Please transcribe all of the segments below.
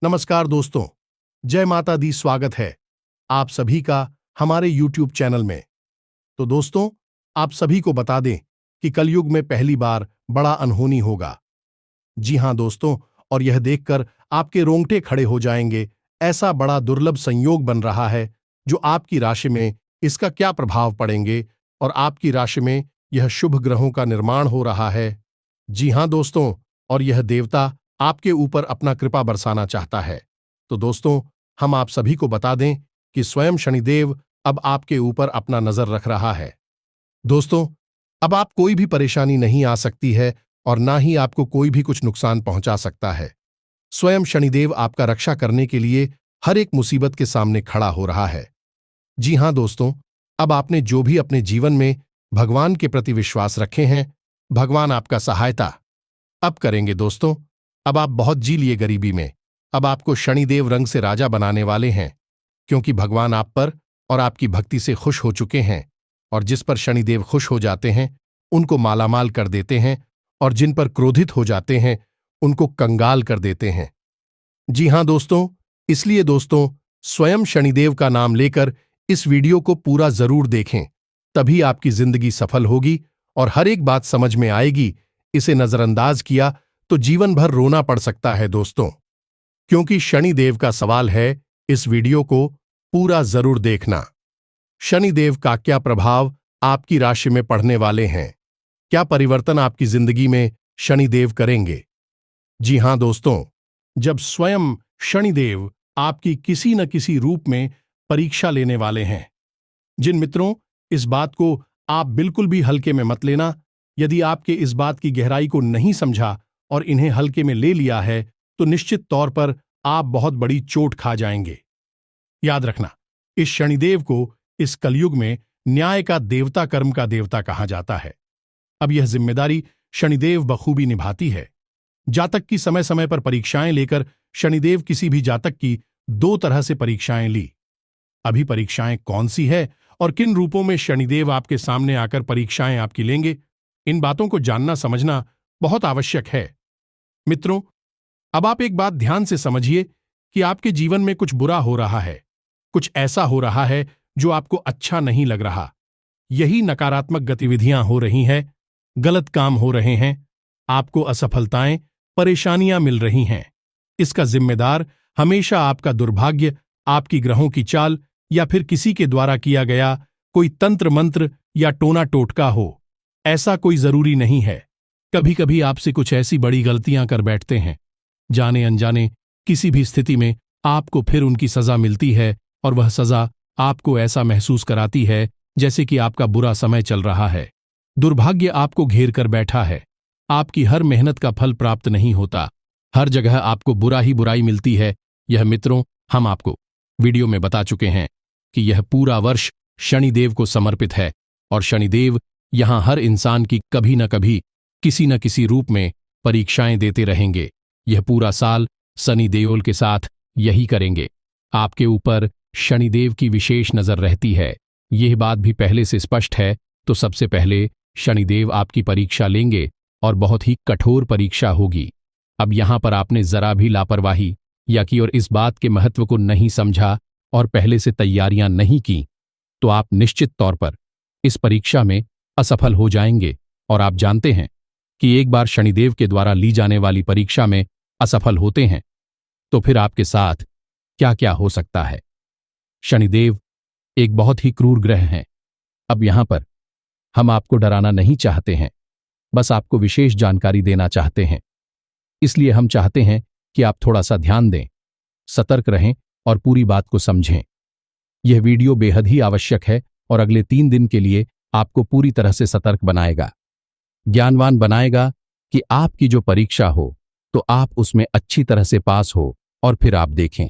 नमस्कार दोस्तों, जय माता दी। स्वागत है आप सभी का हमारे YouTube चैनल में। तो दोस्तों, आप सभी को बता दें कि कलयुग में पहली बार बड़ा अनहोनी होगा। जी हां दोस्तों, और यह देखकर आपके रोंगटे खड़े हो जाएंगे। ऐसा बड़ा दुर्लभ संयोग बन रहा है जो आपकी राशि में इसका क्या प्रभाव पड़ेंगे, और आपकी राशि में यह शुभ ग्रहों का निर्माण हो रहा है। जी हां दोस्तों, और यह देवता आपके ऊपर अपना कृपा बरसाना चाहता है। तो दोस्तों, हम आप सभी को बता दें कि स्वयं शनिदेव अब आपके ऊपर अपना नजर रख रहा है। दोस्तों, अब आप कोई भी परेशानी नहीं आ सकती है और ना ही आपको कोई भी कुछ नुकसान पहुंचा सकता है। स्वयं शनिदेव आपका रक्षा करने के लिए हर एक मुसीबत के सामने खड़ा हो रहा है। जी हां दोस्तों, अब आपने जो भी अपने जीवन में भगवान के प्रति विश्वास रखे हैं, भगवान आपका सहायता अब करेंगे। दोस्तों, अब आप बहुत जी लिए गरीबी में। अब आपको शनिदेव रंग से राजा बनाने वाले हैं, क्योंकि भगवान आप पर और आपकी भक्ति से खुश हो चुके हैं। और जिस पर शनिदेव खुश हो जाते हैं उनको मालामाल कर देते हैं, और जिन पर क्रोधित हो जाते हैं उनको कंगाल कर देते हैं। जी हां दोस्तों, इसलिए दोस्तों, स्वयं शनिदेव का नाम लेकर इस वीडियो को पूरा जरूर देखें, तभी आपकी जिंदगी सफल होगी और हर एक बात समझ में आएगी। इसे नजरअंदाज किया तो जीवन भर रोना पड़ सकता है दोस्तों, क्योंकि शनिदेव का सवाल है। इस वीडियो को पूरा जरूर देखना। शनिदेव का क्या प्रभाव आपकी राशि में पड़ने वाले हैं, क्या परिवर्तन आपकी जिंदगी में शनिदेव करेंगे। जी हां दोस्तों, जब स्वयं शनिदेव आपकी किसी न किसी रूप में परीक्षा लेने वाले हैं। जिन मित्रों, इस बात को आप बिल्कुल भी हल्के में मत लेना। यदि आपके इस बात की गहराई को नहीं समझा और इन्हें हल्के में ले लिया है तो निश्चित तौर पर आप बहुत बड़ी चोट खा जाएंगे। याद रखना, इस शनिदेव को इस कलयुग में न्याय का देवता, कर्म का देवता कहा जाता है। अब यह जिम्मेदारी शनिदेव बखूबी निभाती है। जातक की समय समय पर परीक्षाएं लेकर शनिदेव किसी भी जातक की दो तरह से परीक्षाएं ली। अभी परीक्षाएं कौन सी है और किन रूपों में शनिदेव आपके सामने आकर परीक्षाएं आपकी लेंगे, इन बातों को जानना समझना बहुत आवश्यक है। मित्रों, अब आप एक बात ध्यान से समझिए कि आपके जीवन में कुछ बुरा हो रहा है, कुछ ऐसा हो रहा है जो आपको अच्छा नहीं लग रहा। यही नकारात्मक गतिविधियां हो रही हैं, गलत काम हो रहे हैं, आपको असफलताएं, परेशानियां मिल रही हैं। इसका जिम्मेदार हमेशा आपका दुर्भाग्य, आपकी ग्रहों की चाल या फिर किसी के द्वारा किया गया कोई तंत्र मंत्र या टोना टोटका हो। ऐसा कोई जरूरी नहीं है। कभी कभी आपसे कुछ ऐसी बड़ी गलतियां कर बैठते हैं, जाने अनजाने किसी भी स्थिति में आपको फिर उनकी सजा मिलती है, और वह सजा आपको ऐसा महसूस कराती है जैसे कि आपका बुरा समय चल रहा है। दुर्भाग्य आपको घेर कर बैठा है। आपकी हर मेहनत का फल प्राप्त नहीं होता। हर जगह आपको बुरा ही बुराई मिलती है। यह मित्रों, हम आपको वीडियो में बता चुके हैं कि यह पूरा वर्ष शनिदेव को समर्पित है, और शनिदेव यहां हर इंसान की कभी न कभी किसी न किसी रूप में परीक्षाएं देते रहेंगे। यह पूरा साल सनी देओल के साथ यही करेंगे। आपके ऊपर शनिदेव की विशेष नजर रहती है। यह बात भी पहले से स्पष्ट है। तो सबसे पहले शनिदेव आपकी परीक्षा लेंगे, और बहुत ही कठोर परीक्षा होगी। अब यहां पर आपने जरा भी लापरवाही या की और इस बात के महत्व को नहीं समझा और पहले से तैयारियां नहीं की, तो आप निश्चित तौर पर इस परीक्षा में असफल हो जाएंगे। और आप जानते हैं कि एक बार शनिदेव के द्वारा ली जाने वाली परीक्षा में असफल होते हैं तो फिर आपके साथ क्या क्या हो सकता है। शनिदेव एक बहुत ही क्रूर ग्रह हैं। अब यहां पर हम आपको डराना नहीं चाहते हैं, बस आपको विशेष जानकारी देना चाहते हैं। इसलिए हम चाहते हैं कि आप थोड़ा सा ध्यान दें, सतर्क रहें और पूरी बात को समझें। यह वीडियो बेहद ही आवश्यक है और अगले 3 दिन के लिए आपको पूरी तरह से सतर्क बनाएगा, ज्ञानवान बनाएगा कि आपकी जो परीक्षा हो तो आप उसमें अच्छी तरह से पास हो, और फिर आप देखें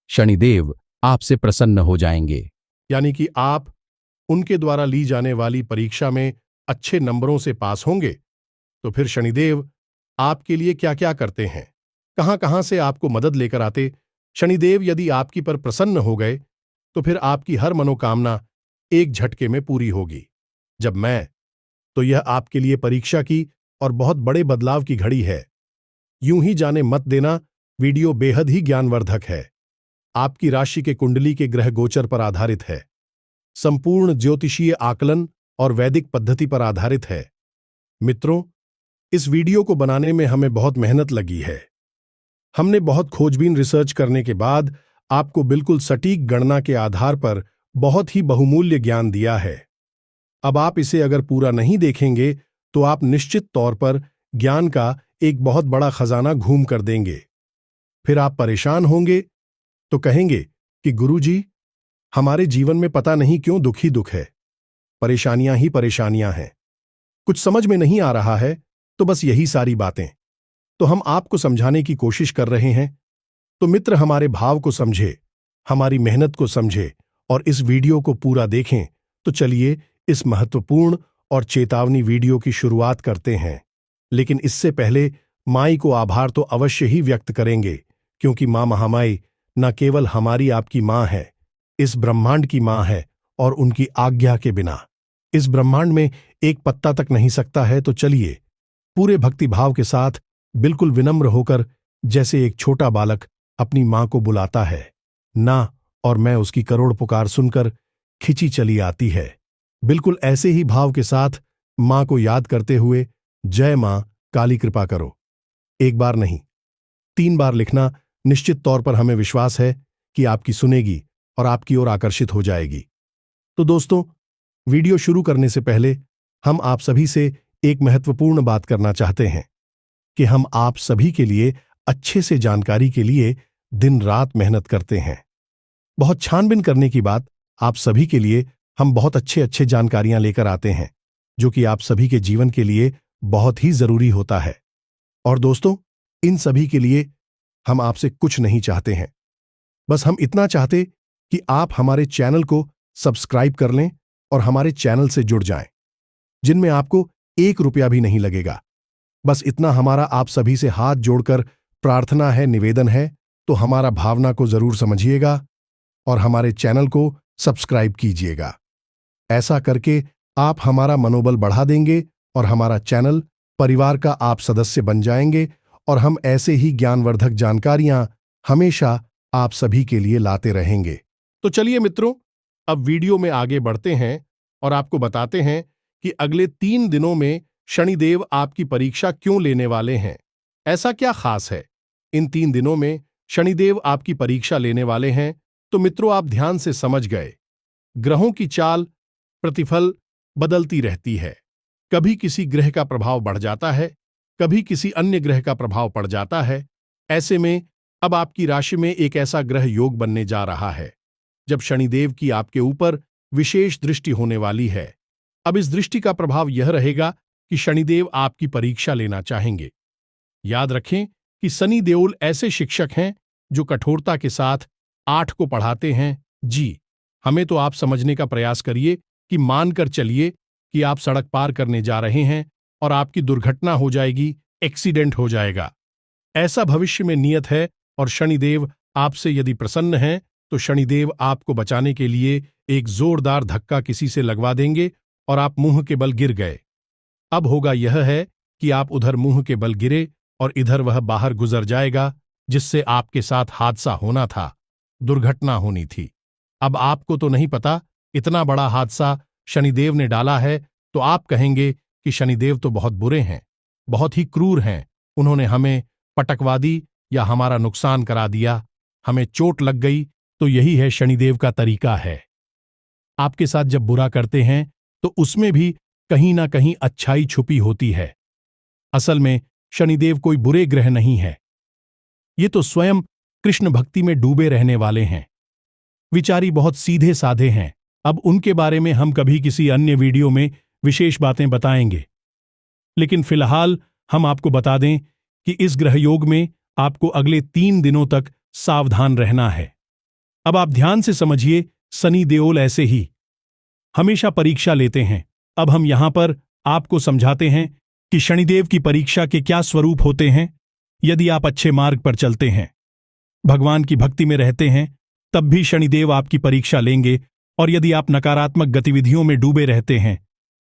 शनिदेव आपसे प्रसन्न हो जाएंगे। यानी कि आप उनके द्वारा ली जाने वाली परीक्षा में अच्छे नंबरों से पास होंगे, तो फिर शनिदेव आपके लिए क्या क्या करते हैं, कहां कहां से आपको मदद लेकर आते। शनिदेव यदि आपकी पर प्रसन्न हो गए तो फिर आपकी हर मनोकामना एक झटके में पूरी होगी। जब मैं तो यह आपके लिए परीक्षा की और बहुत बड़े बदलाव की घड़ी है। यूं ही जाने मत देना वीडियो बेहद ही ज्ञानवर्धक है। आपकी राशि के कुंडली के ग्रह गोचर पर आधारित है, संपूर्ण ज्योतिषीय आकलन और वैदिक पद्धति पर आधारित है। मित्रों, इस वीडियो को बनाने में हमें बहुत मेहनत लगी है। हमने बहुत खोजबीन रिसर्च करने के बाद आपको बिल्कुल सटीक गणना के आधार पर बहुत ही बहुमूल्य ज्ञान दिया है। अब आप इसे अगर पूरा नहीं देखेंगे तो आप निश्चित तौर पर ज्ञान का एक बहुत बड़ा खजाना घूम कर देंगे। फिर आप परेशान होंगे तो कहेंगे कि गुरुजी, हमारे जीवन में पता नहीं क्यों दुख ही दुख है, परेशानियां ही परेशानियां हैं, कुछ समझ में नहीं आ रहा है। तो बस यही सारी बातें तो हम आपको समझाने की कोशिश कर रहे हैं। तो मित्र, हमारे भाव को समझे, हमारी मेहनत को समझे और इस वीडियो को पूरा देखें। तो चलिए इस महत्वपूर्ण और चेतावनी वीडियो की शुरुआत करते हैं। लेकिन इससे पहले माई को आभार तो अवश्य ही व्यक्त करेंगे, क्योंकि मां महामाई न केवल हमारी आपकी मां है, इस ब्रह्मांड की मां है और उनकी आज्ञा के बिना इस ब्रह्मांड में एक पत्ता तक नहीं सकता है। तो चलिए पूरे भक्तिभाव के साथ, बिल्कुल विनम्र होकर, जैसे एक छोटा बालक अपनी मां को बुलाता है ना, और मैं उसकी करोड़ पुकार सुनकर खिंची चली आती है, बिल्कुल ऐसे ही भाव के साथ मां को याद करते हुए, जय मां काली कृपा करो, एक बार नहीं 3 बार लिखना। निश्चित तौर पर हमें विश्वास है कि आपकी सुनेगी और आपकी ओर आकर्षित हो जाएगी। तो दोस्तों, वीडियो शुरू करने से पहले हम आप सभी से एक महत्वपूर्ण बात करना चाहते हैं कि हम आप सभी के लिए अच्छे से जानकारी के लिए दिन रात मेहनत करते हैं। बहुत छानबीन करने की बात, आप सभी के लिए हम बहुत अच्छे जानकारियां लेकर आते हैं, जो कि आप सभी के जीवन के लिए बहुत ही जरूरी होता है। और दोस्तों, इन सभी के लिए हम आपसे कुछ नहीं चाहते हैं, बस हम इतना चाहते कि आप हमारे चैनल को सब्सक्राइब कर लें और हमारे चैनल से जुड़ जाएं, जिनमें आपको 1 रुपया भी नहीं लगेगा। बस इतना हमारा आप सभी से हाथ जोड़कर प्रार्थना है, निवेदन है। तो हमारा भावना को जरूर समझिएगा और हमारे चैनल को सब्सक्राइब कीजिएगा। ऐसा करके आप हमारा मनोबल बढ़ा देंगे और हमारा चैनल परिवार का आप सदस्य बन जाएंगे, और हम ऐसे ही ज्ञानवर्धक जानकारियां हमेशा आप सभी के लिए लाते रहेंगे। तो चलिए मित्रों, अब वीडियो में आगे बढ़ते हैं और आपको बताते हैं कि अगले 3 दिनों में शनिदेव आपकी परीक्षा क्यों लेने वाले हैं। ऐसा क्या खास है इन 3 दिनों में शनिदेव आपकी परीक्षा लेने वाले हैं। तो मित्रों, आप ध्यान से समझ गए, ग्रहों की चाल प्रतिफल बदलती रहती है। कभी किसी ग्रह का प्रभाव बढ़ जाता है, कभी किसी अन्य ग्रह का प्रभाव पड़ जाता है। ऐसे में अब आपकी राशि में एक ऐसा ग्रह योग बनने जा रहा है जब शनिदेव की आपके ऊपर विशेष दृष्टि होने वाली है। अब इस दृष्टि का प्रभाव यह रहेगा कि शनिदेव आपकी परीक्षा लेना चाहेंगे। याद रखें कि शनि देओल ऐसे शिक्षक हैं जो कठोरता के साथ 8 को पढ़ाते हैं। जी, हमें तो आप समझने का प्रयास करिए कि मानकर चलिए कि आप सड़क पार करने जा रहे हैं और आपकी दुर्घटना हो जाएगी, एक्सीडेंट हो जाएगा। ऐसा भविष्य में नियत है, और शनिदेव आपसे यदि प्रसन्न हैं तो शनिदेव आपको बचाने के लिए एक जोरदार धक्का किसी से लगवा देंगे और आप मुंह के बल गिर गए। अब होगा यह है कि आप उधर मुंह के बल गिरे और इधर वह बाहर गुजर जाएगा, जिससे आपके साथ हादसा होना था, दुर्घटना होनी थी। अब आपको तो नहीं पता इतना बड़ा हादसा शनिदेव ने डाला है, तो आप कहेंगे कि शनिदेव तो बहुत बुरे हैं, बहुत ही क्रूर हैं, उन्होंने हमें पटकवा दी या हमारा नुकसान करा दिया, हमें चोट लग गई। तो यही है शनिदेव का तरीका है। आपके साथ जब बुरा करते हैं तो उसमें भी कहीं ना कहीं अच्छाई छुपी होती है। असल में शनिदेव कोई बुरे ग्रह नहीं है, ये तो स्वयं कृष्ण भक्ति में डूबे रहने वाले हैं। विचारी बहुत सीधे साधे हैं। अब उनके बारे में हम कभी किसी अन्य वीडियो में विशेष बातें बताएंगे, लेकिन फिलहाल हम आपको बता दें कि इस ग्रह योग में आपको अगले 3 दिनों तक सावधान रहना है। अब आप ध्यान से समझिए, शनि देओल ऐसे ही हमेशा परीक्षा लेते हैं। अब हम यहां पर आपको समझाते हैं कि शनिदेव की परीक्षा के क्या स्वरूप होते हैं। यदि आप अच्छे मार्ग पर चलते हैं, भगवान की भक्ति में रहते हैं, तब भी शनिदेव आपकी परीक्षा लेंगे। और यदि आप नकारात्मक गतिविधियों में डूबे रहते हैं,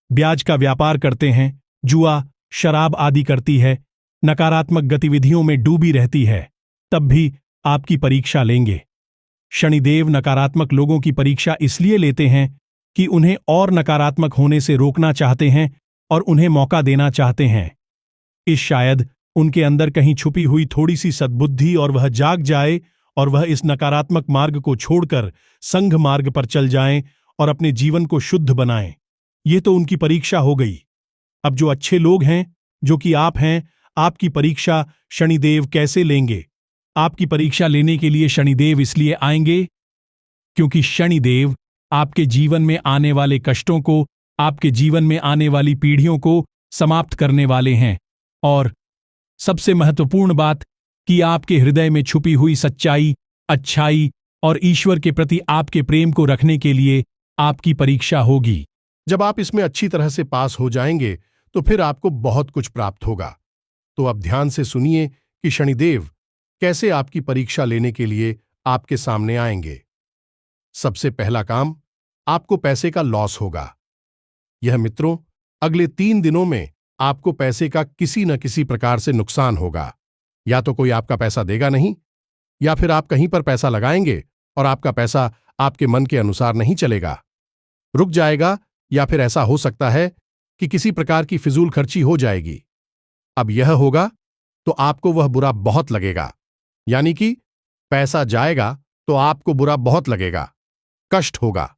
ब्याज का व्यापार करते हैं, जुआ शराब आदि करती है, नकारात्मक गतिविधियों में डूबी रहती है, तब भी आपकी परीक्षा लेंगे। शनिदेव नकारात्मक लोगों की परीक्षा इसलिए लेते हैं कि उन्हें और नकारात्मक होने से रोकना चाहते हैं और उन्हें मौका देना चाहते हैं। इस शायद उनके अंदर कहीं छुपी हुई थोड़ी सी सद्बुद्धि और वह जाग जाए और वह इस नकारात्मक मार्ग को छोड़कर संघ मार्ग पर चल जाएं और अपने जीवन को शुद्ध बनाएं। ये तो उनकी परीक्षा हो गई। अब जो अच्छे लोग हैं, जो कि आप हैं, आपकी परीक्षा शनिदेव कैसे लेंगे? आपकी परीक्षा लेने के लिए शनिदेव इसलिए आएंगे क्योंकि शनिदेव आपके जीवन में आने वाले कष्टों को, आपके जीवन में आने वाली पीढ़ियों को समाप्त करने वाले हैं। और सबसे महत्वपूर्ण बात कि आपके हृदय में छुपी हुई सच्चाई, अच्छाई और ईश्वर के प्रति आपके प्रेम को रखने के लिए आपकी परीक्षा होगी। जब आप इसमें अच्छी तरह से पास हो जाएंगे तो फिर आपको बहुत कुछ प्राप्त होगा। तो अब ध्यान से सुनिए कि शनिदेव कैसे आपकी परीक्षा लेने के लिए आपके सामने आएंगे। सबसे पहला काम, आपको पैसे का लॉस होगा। यह मित्रों, अगले 3 दिनों में आपको पैसे का किसी न किसी प्रकार से नुकसान होगा। या तो कोई आपका पैसा देगा नहीं, या फिर आप कहीं पर पैसा लगाएंगे और आपका पैसा आपके मन के अनुसार नहीं चलेगा, रुक जाएगा, या फिर ऐसा हो सकता है कि किसी प्रकार की फिजूल खर्ची हो जाएगी। अब यह होगा तो आपको वह बुरा बहुत लगेगा, यानी कि पैसा जाएगा तो आपको बुरा बहुत लगेगा, कष्ट होगा।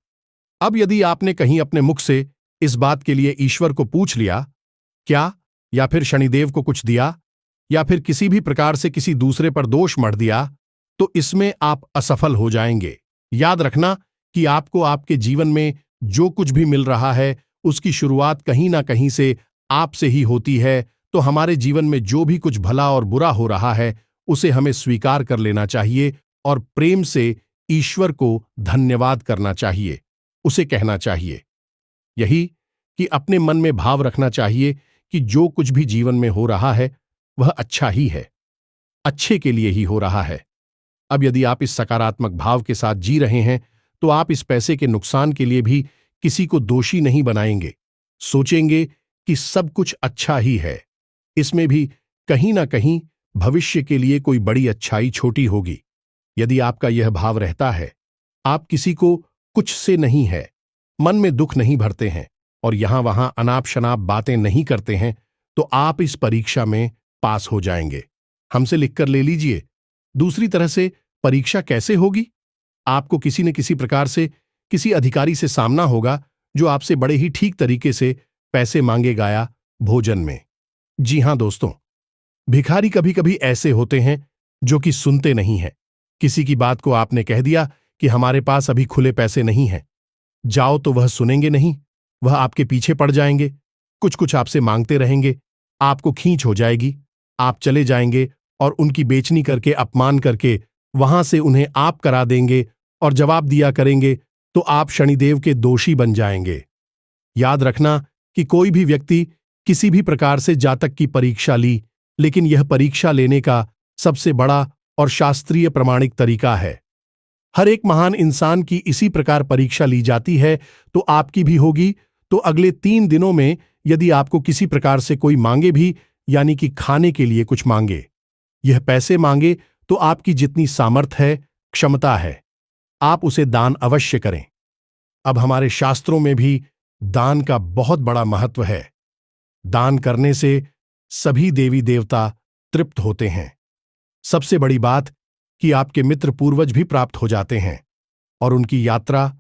अब यदि आपने कहीं अपने मुख से इस बात के लिए ईश्वर को पूछ लिया क्या, या फिर शनिदेव को कुछ दिया, या फिर किसी भी प्रकार से किसी दूसरे पर दोष मढ़ दिया, तो इसमें आप असफल हो जाएंगे। याद रखना कि आपको आपके जीवन में जो कुछ भी मिल रहा है उसकी शुरुआत कहीं ना कहीं से आपसे ही होती है। तो हमारे जीवन में जो भी कुछ भला और बुरा हो रहा है उसे हमें स्वीकार कर लेना चाहिए और प्रेम से ईश्वर को धन्यवाद करना चाहिए, उसे कहना चाहिए यही कि अपने मन में भाव रखना चाहिए कि जो कुछ भी जीवन में हो रहा है वह अच्छा ही है, अच्छे के लिए ही हो रहा है। अब यदि आप इस सकारात्मक भाव के साथ जी रहे हैं तो आप इस पैसे के नुकसान के लिए भी किसी को दोषी नहीं बनाएंगे। सोचेंगे कि सब कुछ अच्छा ही है, इसमें भी कहीं ना कहीं भविष्य के लिए कोई बड़ी अच्छाई छोटी होगी। यदि आपका यह भाव रहता है, आप किसी को कुछ से नहीं है, मन में दुख नहीं भरते हैं और यहां वहां अनाप शनाप बातें नहीं करते हैं, तो आप इस परीक्षा में पास हो जाएंगे। हमसे लिखकर ले लीजिए। दूसरी तरह से परीक्षा कैसे होगी? आपको किसी न किसी प्रकार से किसी अधिकारी से सामना होगा जो आपसे बड़े ही ठीक तरीके से पैसे मांगेगा या भोजन में। जी हां दोस्तों, भिखारी कभी कभी ऐसे होते हैं जो कि सुनते नहीं हैं। किसी की बात को आपने कह दिया कि हमारे पास अभी खुले पैसे नहीं हैं, जाओ तो वह सुनेंगे नहीं, वह आपके पीछे पड़ जाएंगे, कुछ कुछ आपसे मांगते रहेंगे, आपको खींच हो जाएगी, आप चले जाएंगे और उनकी बेचनी करके, अपमान करके वहां से उन्हें आप करा देंगे और जवाब दिया करेंगे, तो आप शनिदेव के दोषी बन जाएंगे। याद रखना कि कोई भी व्यक्ति किसी भी प्रकार से जातक की परीक्षा ली, लेकिन यह परीक्षा लेने का सबसे बड़ा और शास्त्रीय प्रमाणिक तरीका है। हर एक महान इंसान की इसी प्रकार परीक्षा ली जाती है, तो आपकी भी होगी। तो अगले 3 दिनों में यदि आपको किसी प्रकार से कोई मांगे भी, यानी कि खाने के लिए कुछ मांगे, यह पैसे मांगे, तो आपकी जितनी सामर्थ्य है, क्षमता है, आप उसे दान अवश्य करें। अब हमारे शास्त्रों में भी दान का बहुत बड़ा महत्व है। दान करने से सभी देवी देवता तृप्त होते हैं। सबसे बड़ी बात कि आपके मित्र पूर्वज भी प्राप्त हो जाते हैं और उनकी यात्रा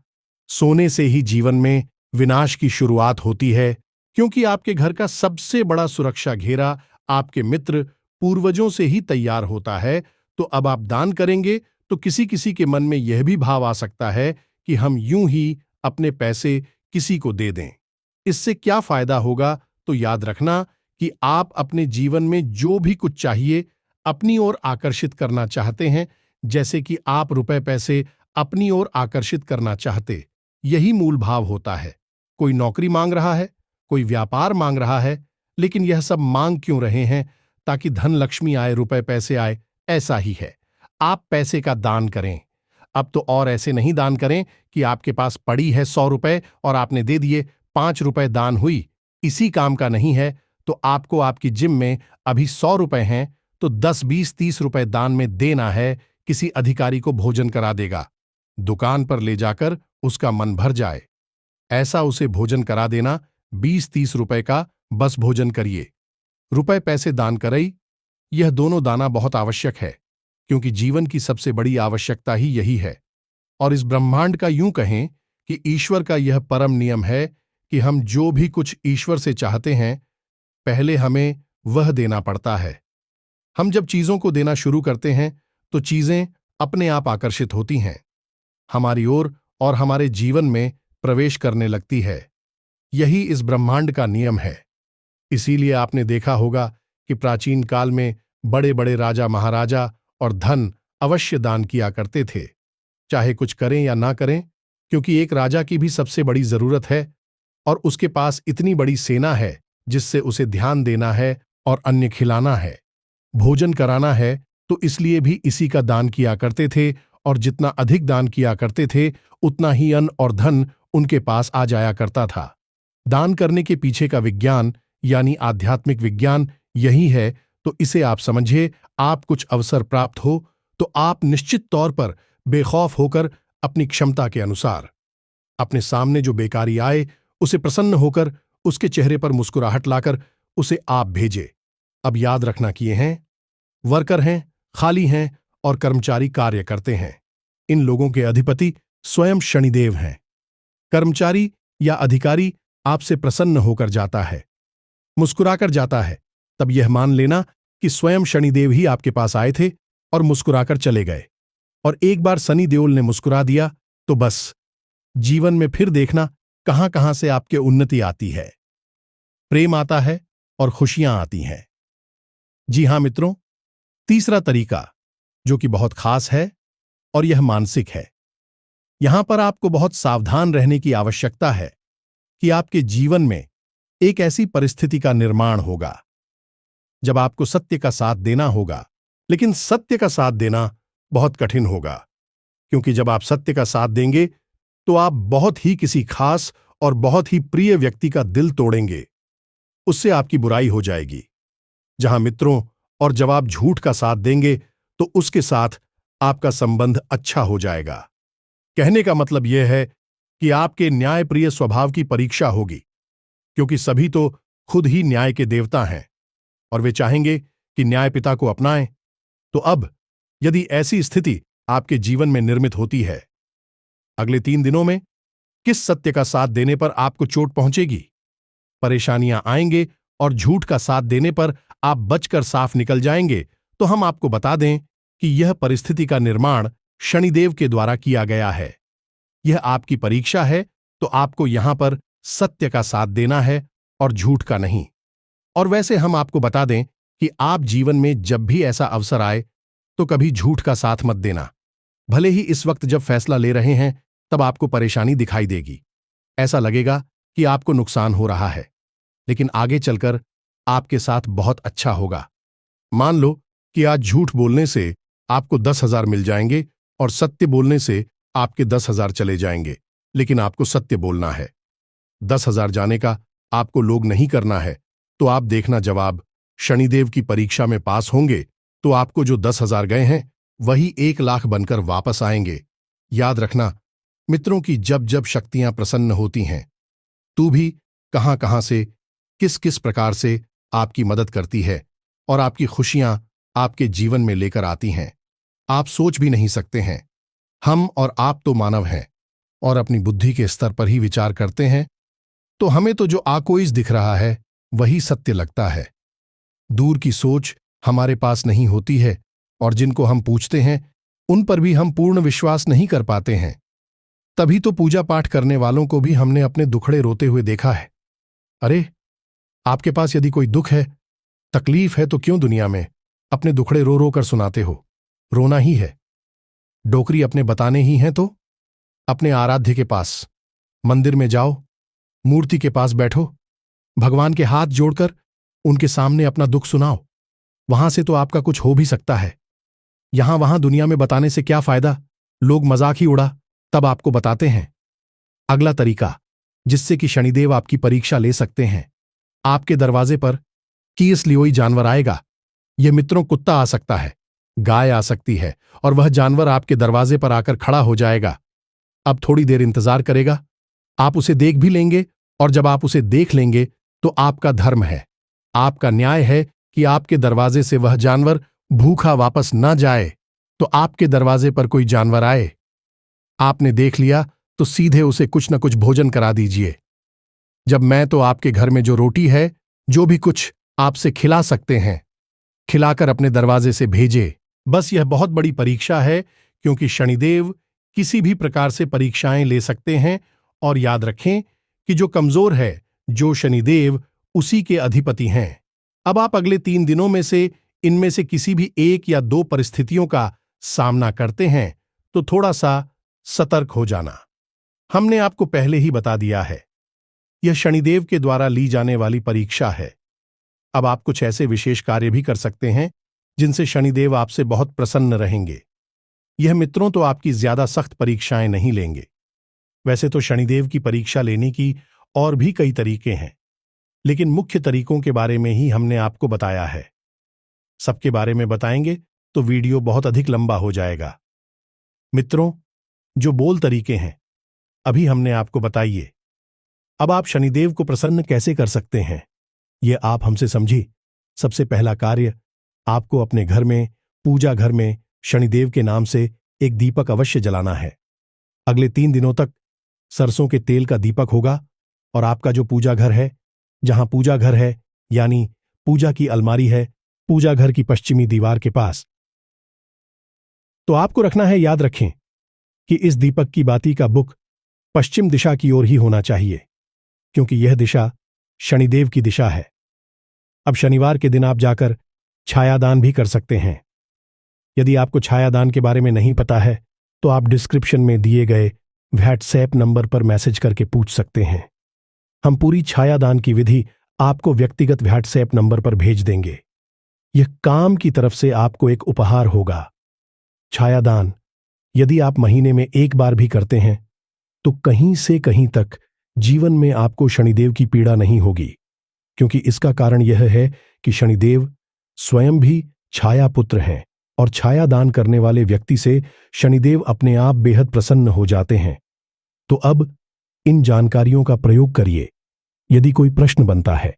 सोने से ही जीवन में विनाश की शुरुआत होती है, क्योंकि आपके घर का सबसे बड़ा सुरक्षा घेरा आपके मित्र पूर्वजों से ही तैयार होता है। तो अब आप दान करेंगे तो किसी किसी के मन में यह भी भाव आ सकता है कि हम यूं ही अपने पैसे किसी को दे दें, इससे क्या फायदा होगा? तो याद रखना कि आप अपने जीवन में जो भी कुछ चाहिए अपनी ओर आकर्षित करना चाहते हैं, जैसे कि आप रुपए पैसे अपनी ओर आकर्षित करना चाहते, यही मूल भाव होता है। कोई नौकरी मांग रहा है, कोई व्यापार मांग रहा है, लेकिन यह सब मांग क्यों रहे हैं? ताकि धन लक्ष्मी आए, रुपए पैसे आए, ऐसा ही है। आप पैसे का दान करें। अब तो और ऐसे नहीं दान करें कि आपके पास पड़ी है 100 रुपए और आपने दे दिए, 5 रुपए दान हुई, इसी काम का नहीं है। तो आपको आपकी जिम में अभी 100 रुपए हैं, तो 10, 20, 30 रुपए दान में देना है, किसी अधिकारी को भोजन करा देगा। दुकान पर ले जाकर उसका मन भर जाए, ऐसा उसे भोजन करा देना। 20-30 रुपए का बस भोजन करिए, रुपए पैसे दान करई। यह दोनों दाना बहुत आवश्यक है, क्योंकि जीवन की सबसे बड़ी आवश्यकता ही यही है। और इस ब्रह्मांड का यूं कहें कि ईश्वर का यह परम नियम है कि हम जो भी कुछ ईश्वर से चाहते हैं, पहले हमें वह देना पड़ता है। हम जब चीजों को देना शुरू करते हैं तो चीजें अपने आप आकर्षित होती हैं, हमारी ओर और हमारे जीवन में प्रवेश करने लगती है। यही इस ब्रह्मांड का नियम है। इसीलिए आपने देखा होगा कि प्राचीन काल में बड़े बड़े राजा महाराजा और धन अवश्य दान किया करते थे, चाहे कुछ करें या ना करें, क्योंकि एक राजा की भी सबसे बड़ी जरूरत है और उसके पास इतनी बड़ी सेना है जिससे उसे ध्यान देना है और अन्य खिलाना है, भोजन कराना है। तो इसलिए भी इसी का दान किया करते थे, और जितना अधिक दान किया करते थे उतना ही अन्न और धन उनके पास आ जाया करता था। दान करने के पीछे का विज्ञान यानी आध्यात्मिक विज्ञान यही है। तो इसे आप समझिए, आप कुछ अवसर प्राप्त हो तो आप निश्चित तौर पर बेखौफ होकर अपनी क्षमता के अनुसार अपने सामने जो बेकारी आए उसे प्रसन्न होकर उसके चेहरे पर मुस्कुराहट लाकर उसे आप भेजे। अब याद रखना किए हैं, वर्कर हैं, खाली हैं और कर्मचारी कार्य करते हैं। इन लोगों के अधिपति स्वयं शनिदेव हैं। कर्मचारी या अधिकारी आपसे प्रसन्न होकर जाता है, मुस्कुराकर जाता है, तब यह मान लेना कि स्वयं शनिदेव ही आपके पास आए थे और मुस्कुराकर चले गए। और एक बार शनि देओल ने मुस्कुरा दिया तो बस जीवन में फिर देखना कहां कहां से आपके उन्नति आती है, प्रेम आता है और खुशियां आती हैं। जी हां मित्रों, तीसरा तरीका जो कि बहुत खास है और यह मानसिक है। यहां पर आपको बहुत सावधान रहने की आवश्यकता है कि आपके जीवन में एक ऐसी परिस्थिति का निर्माण होगा जब आपको सत्य का साथ देना होगा, लेकिन सत्य का साथ देना बहुत कठिन होगा, क्योंकि जब आप सत्य का साथ देंगे तो आप बहुत ही किसी खास और बहुत ही प्रिय व्यक्ति का दिल तोड़ेंगे, उससे आपकी बुराई हो जाएगी। जहां मित्रों और जब आप झूठ का साथ देंगे तो उसके साथ आपका संबंध अच्छा हो जाएगा। कहने का मतलब यह है कि आपके न्यायप्रिय स्वभाव की परीक्षा होगी, क्योंकि सभी तो खुद ही न्याय के देवता हैं और वे चाहेंगे कि न्यायपिता को अपनाएं। तो अब यदि ऐसी स्थिति आपके जीवन में निर्मित होती है, अगले 3 दिनों में किस सत्य का साथ देने पर आपको चोट पहुंचेगी, परेशानियां आएंगे और झूठ का साथ देने पर आप बचकर साफ निकल जाएंगे, तो हम आपको बता दें कि यह परिस्थिति का निर्माण शनिदेव के द्वारा किया गया है। यह आपकी परीक्षा है, तो आपको यहां पर सत्य का साथ देना है और झूठ का नहीं। और वैसे हम आपको बता दें कि आप जीवन में जब भी ऐसा अवसर आए तो कभी झूठ का साथ मत देना। भले ही इस वक्त जब फैसला ले रहे हैं तब आपको परेशानी दिखाई देगी, ऐसा लगेगा कि आपको नुकसान हो रहा है, लेकिन आगे चलकर आपके साथ बहुत अच्छा होगा। मान लो कि आज झूठ बोलने से आपको 10,000 मिल जाएंगे और सत्य बोलने से आपके 10,000 चले जाएंगे, लेकिन आपको सत्य बोलना है। 10,000 जाने का आपको लोग नहीं करना है, तो आप देखना जवाब शनिदेव की परीक्षा में पास होंगे तो आपको जो 10,000 गए हैं वही 1,00,000 बनकर वापस आएंगे। याद रखना मित्रों की जब जब शक्तियां प्रसन्न होती हैं, तू भी कहां कहां से किस किस प्रकार से आपकी मदद करती है और आपकी खुशियां आपके जीवन में लेकर आती हैं, आप सोच भी नहीं सकते हैं। हम और आप तो मानव हैं और अपनी बुद्धि के स्तर पर ही विचार करते हैं, तो हमें तो जो आकोइस दिख रहा है वही सत्य लगता है। दूर की सोच हमारे पास नहीं होती है और जिनको हम पूछते हैं उन पर भी हम पूर्ण विश्वास नहीं कर पाते हैं। तभी तो पूजा पाठ करने वालों को भी हमने अपने दुखड़े रोते हुए देखा है। अरे, आपके पास यदि कोई दुख है, तकलीफ है, तो क्यों दुनिया में अपने दुखड़े रो रो कर सुनाते हो? रोना ही है। डोकरी अपने बताने ही हैं तो अपने आराध्य के पास मंदिर में जाओ, मूर्ति के पास बैठो, भगवान के हाथ जोड़कर उनके सामने अपना दुख सुनाओ। वहां से तो आपका कुछ हो भी सकता है। यहां वहां दुनिया में बताने से क्या फायदा, लोग मजाक ही उड़ा तब आपको बताते हैं। अगला तरीका जिससे कि शनिदेव आपकी परीक्षा ले सकते हैं, आपके दरवाजे पर कीस लियोई जानवर आएगा यह मित्रों कुत्ता आ सकता है, गाय आ सकती है और वह जानवर आपके दरवाजे पर आकर खड़ा हो जाएगा। अब थोड़ी देर इंतजार करेगा, आप उसे देख भी लेंगे और जब आप उसे देख लेंगे तो आपका धर्म है, आपका न्याय है कि आपके दरवाजे से वह जानवर भूखा वापस न जाए। तो आपके दरवाजे पर कोई जानवर आए, आपने देख लिया तो सीधे उसे कुछ न कुछ भोजन करा दीजिए। जब मैं तो आपके घर में जो रोटी है, जो भी कुछ आपसे खिला सकते हैं, खिलाकर अपने दरवाजे से भेजे। बस यह बहुत बड़ी परीक्षा है, क्योंकि शनिदेव किसी भी प्रकार से परीक्षाएं ले सकते हैं। और याद रखें कि जो कमजोर है, जो शनिदेव, उसी के अधिपति हैं। अब आप अगले 3 दिनों में से इनमें से किसी भी 1 या 2 परिस्थितियों का सामना करते हैं तो थोड़ा सा सतर्क हो जाना। हमने आपको पहले ही बता दिया है, यह शनिदेव के द्वारा ली जाने वाली परीक्षा है। अब आप कुछ ऐसे विशेष कार्य भी कर सकते हैं जिनसे शनिदेव आपसे बहुत प्रसन्न रहेंगे। यह मित्रों तो आपकी ज्यादा सख्त परीक्षाएं नहीं लेंगे। वैसे तो शनिदेव की परीक्षा लेने की और भी कई तरीके हैं, लेकिन मुख्य तरीकों के बारे में ही हमने आपको बताया है। सबके बारे में बताएंगे तो वीडियो बहुत अधिक लंबा हो जाएगा। मित्रों, जो बोल तरीके हैं अभी हमने आपको बताइए। अब आप शनिदेव को प्रसन्न कैसे कर सकते हैं, यह आप हमसे समझिए। सबसे पहला कार्य, आपको अपने घर में, पूजा घर में शनिदेव के नाम से एक दीपक अवश्य जलाना है। अगले 3 दिनों तक सरसों के तेल का दीपक होगा और आपका जो पूजा घर है, जहां पूजा घर है यानी पूजा की अलमारी है, पूजा घर की पश्चिमी दीवार के पास, तो आपको रखना है, याद रखें कि इस दीपक की बाती का बुक पश्चिम दिशा की ओर ही होना चाहिए, क्योंकि यह दिशा शनिदेव की दिशा है। अब शनिवार के दिन आप जाकर छायादान भी कर सकते हैं। यदि आपको छायादान के बारे में नहीं पता है तो आप डिस्क्रिप्शन में दिए गए व्हाट्सएप नंबर पर मैसेज करके पूछ सकते हैं। हम पूरी छायादान की विधि आपको व्यक्तिगत व्हाट्सएप नंबर पर भेज देंगे। यह काम की तरफ से आपको एक उपहार होगा। छायादान यदि आप महीने में 1 बार भी करते हैं तो कहीं से कहीं तक जीवन में आपको शनिदेव की पीड़ा नहीं होगी, क्योंकि इसका कारण यह है कि शनिदेव स्वयं भी छाया पुत्र हैं और छाया दान करने वाले व्यक्ति से शनिदेव अपने आप बेहद प्रसन्न हो जाते हैं। तो अब इन जानकारियों का प्रयोग करिए। यदि कोई प्रश्न बनता है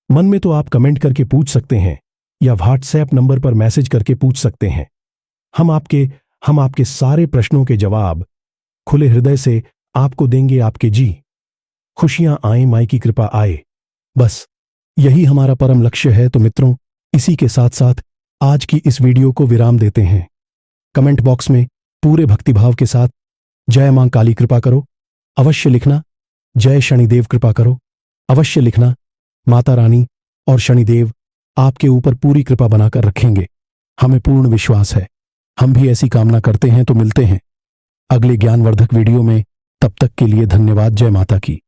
मन में तो आप कमेंट करके पूछ सकते हैं या व्हाट्सएप नंबर पर मैसेज करके पूछ सकते हैं। हम आपके सारे प्रश्नों के जवाब खुले हृदय से आपको देंगे। आपके जी खुशियां आए, माई की कृपा आए, बस यही हमारा परम लक्ष्य है। तो मित्रों, इसी के साथ साथ आज की इस वीडियो को विराम देते हैं। कमेंट बॉक्स में पूरे भक्तिभाव के साथ जय मां काली कृपा करो अवश्य लिखना, जय शनिदेव कृपा करो अवश्य लिखना। माता रानी और शनिदेव आपके ऊपर पूरी कृपा बनाकर रखेंगे, हमें पूर्ण विश्वास है। हम भी ऐसी कामना करते हैं। तो मिलते हैं अगले ज्ञानवर्धक वीडियो में, तब तक के लिए धन्यवाद। जय माता की।